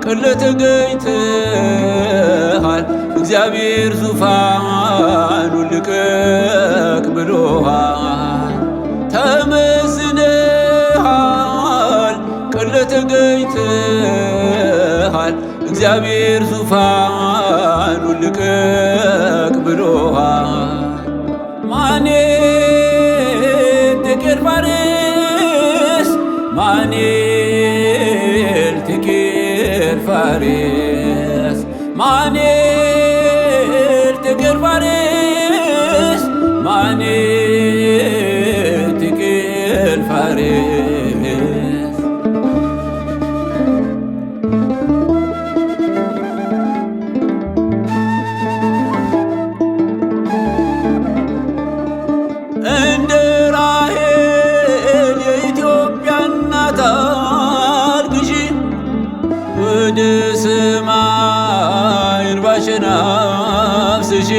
ቅለት ተገኝተሃል እግዚአብሔር ዙፋኑን ልቀቅ ብሎሃል። ተመዝነሃል ቅለት ተገኝተሃል እግዚአብሔር ዙፋኑን ልቀቅ ብሎሃል። ማኔል ቴቄል ፋሬስ ማኔል ቴቄል ፋሬስ ማኔል ቴቄል ፋሬስ ማኔል ቴቄል ፋሬስ እንደ ራሔል የኢትዮጵያ እናት አልቅሺ ወደ ሰማይ እንባሽን አፍስሺ።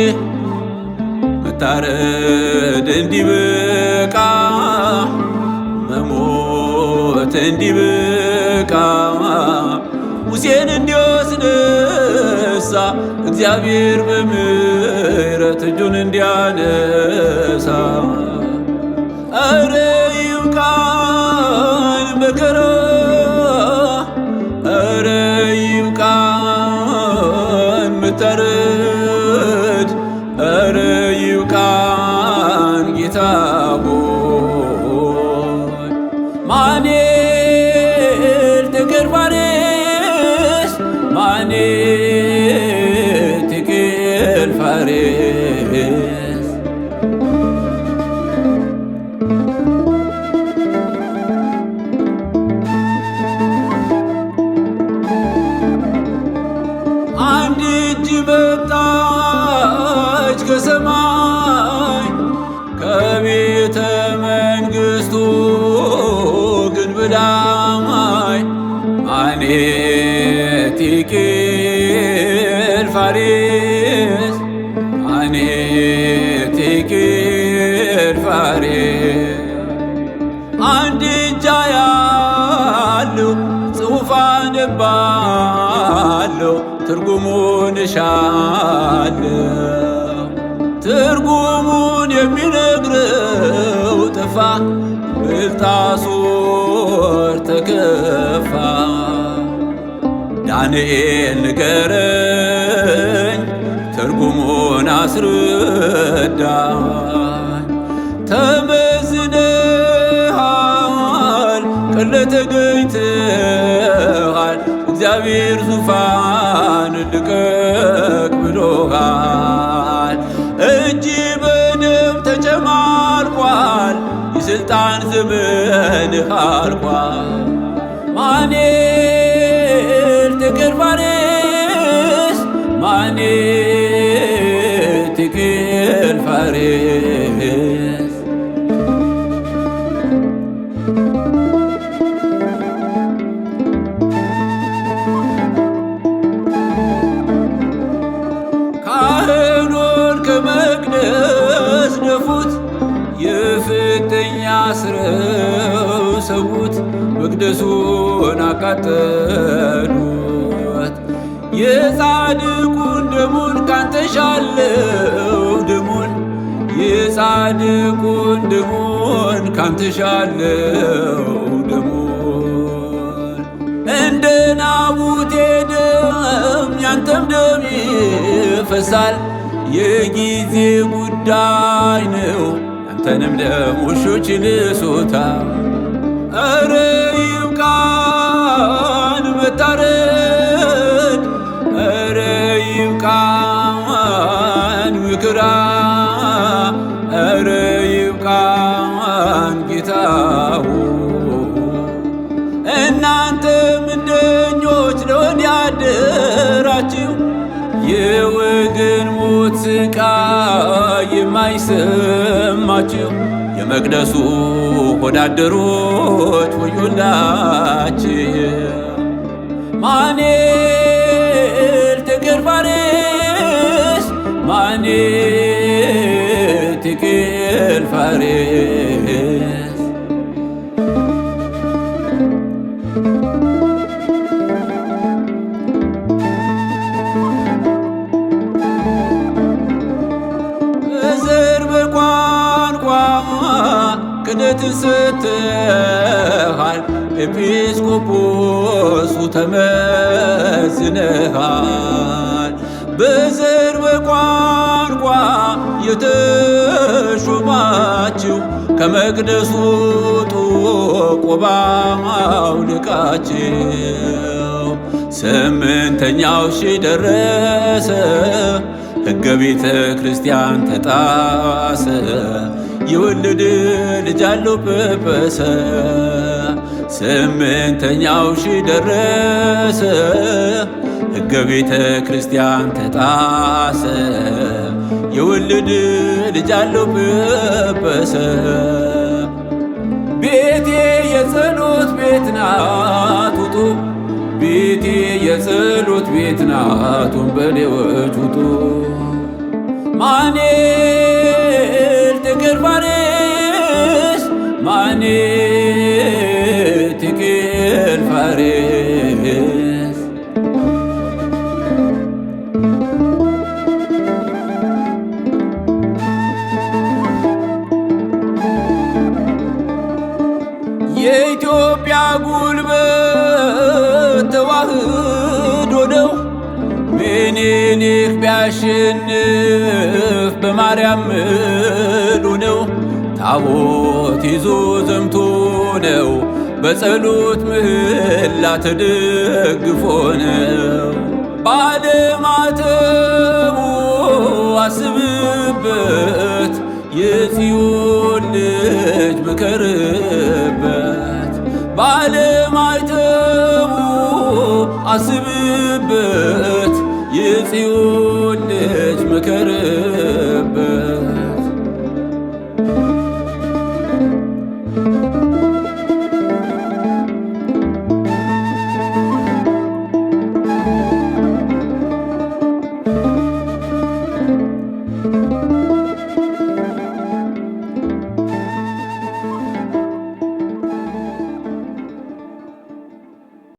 መታረድ እንዲበቃ መሞት እንዲበቃ ሙሴን እንዲያስነሳ እግዚአብሔር በምሕረት እጁን እንዲያነሳ። ኧረ ይብቃን መከራ፣ ኧረ ይብቃን መታረድ፣ ኧረ ይብቃን ጌታ ሆይ። ማኔል ቴቄል ፋሬስ ማኔል ቴቄል ፋሬስ አንድ እጅ መጣች ከሰማይ ከቤተ መንግሥቱ ግንብ ላይ ማኔል ቴቄል ፋሬስ ማኔል ቴቄል ፋሬስ። አንድ እጅ ያለው ጽሑፍ አነባለሁ ትርጉሙን እሻለሁ። ትርጉሙን የሚነግረው ጠፋ ብልጣሶር ተከፋ። ዳንኤል ንገረኝ ትርጉሙን አስረዳኝ። ተመዝነሃል ቅለት ተገኝተሃል እግዚአብሔር ዙፋን ልቀቅ ብሎሃል። እጅ በደም ተጨማልቋል የሥልጣን ዘመንህ አልቋል። ማኔል ቴቄል ፋሬስ ማኔል ቴቄል ፋሬስ ካህኑን ከመቅደስ ደፉት የፍጥኝ አስረው ሰዉት መቅደሱን አቃጠሉት። የጻድቁን ደሙን ካንተ ሻለው ደሙን የጻድቁን ደሙን ካንተ ሻለው ደሙን። እንደ ናቡቴ ደም ያንተም ደም ይፈሳል የጊዜ ጉዳይ ነው ያንተንም ደም ውሾች ይልሱታል። ኧረ ይብቃን መታረድ፣ ኧረ ይብቃን ምክራ፣ ኧረ ይብቃን ጌታ እናንተ ምንደኞች ለወዲያ ያደራችሁ የወገን ሞት ስቃይ የማይሰማችሁ የመቅደሱ ወዳደሮች ወዮላችሁ። ማኔል ቴቄል ፋሬስ ማኔል ቴቄል ፋሬስ ኤጲስቆጶሱ ተመዝነሃል። በዘር በቋንቋ የተሾማችሁ ከመቅደሱ ውጡ ቆብ አውልቃችሁ። ስምንተኛው ሺህ ደረሰ ሕገ ቤተ ክርስቲያን ተጣሰ። የወለደ ልጅ አለው ጰጰሰ። ስምንተኛው ሺህ ደረሰ ሕገ ቤተ ክርስቲያን ተጣሰ። የወለደ ልጅ አለው ጰጰሰ። ቤቴ የጸሎት ቤት ናት ውጡ፣ ቤቴ የጸሎት ቤት ናት ወንበዴዎች ውጡ። ማኔል ቴቄል ፋሬስ፣ ማኔል ቴቄል ፋሬስ። የኢትዮጵያ ጉልበት ተዋህዶ ነው። ምኒልክ ቢያሸንፍ በማርያም ምሉ ነው። ታቦት ይዞ ዘምቶ ነው በጸሎት ምህላ ተደግፎ ነው። ባለማተቡ አስብበት፣ የጽዮን ልጅ ምከርበት። ባለማተቡ አስብበት፣ የጽዮን